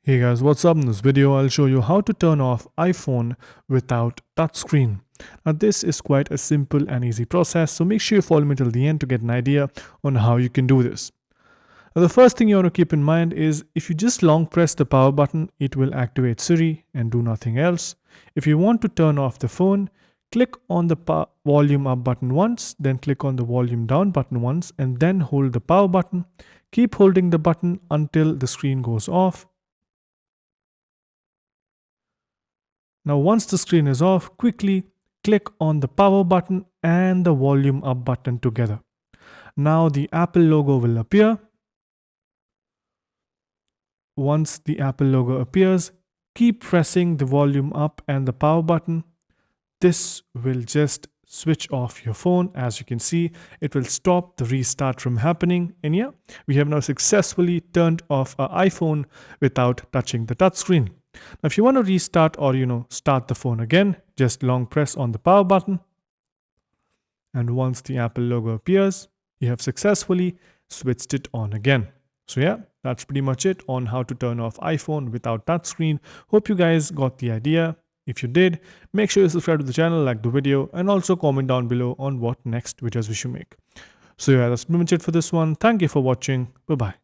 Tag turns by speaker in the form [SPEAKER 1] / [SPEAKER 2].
[SPEAKER 1] Hey guys, what's up? In this video, I'll show you how to turn off iPhone without touchscreen. Now, this is quite a simple and easy process, so make sure you follow me till the end to get an idea on how you can do this. Now, the first thing you want to keep in mind is if you just long press the power button, it will activate Siri and do nothing else. If you want to turn off the phone, click on the volume up button once, then click on the volume down button once, and then hold the power button. Keep holding the button until the screen goes off. Now once the screen is off, quickly click on the power button and the volume up button together. Now the Apple logo will appear. Once the Apple logo appears, keep pressing the volume up and the power button. This will just switch off your phone. As you can see, it will stop the restart from happening. And yeah, we have now successfully turned off our iPhone without touching the touchscreen. Now, if you want to restart or start the phone again, just long press on the power button. And once the Apple logo appears, you have successfully switched it on again. So yeah, that's pretty much it on how to turn off iPhone without touchscreen. Hope you guys got the idea. If you did, make sure you subscribe to the channel, like the video, and also comment down below on what next videos we should make. So yeah, that's pretty much it for this one. Thank you for watching. Bye-bye.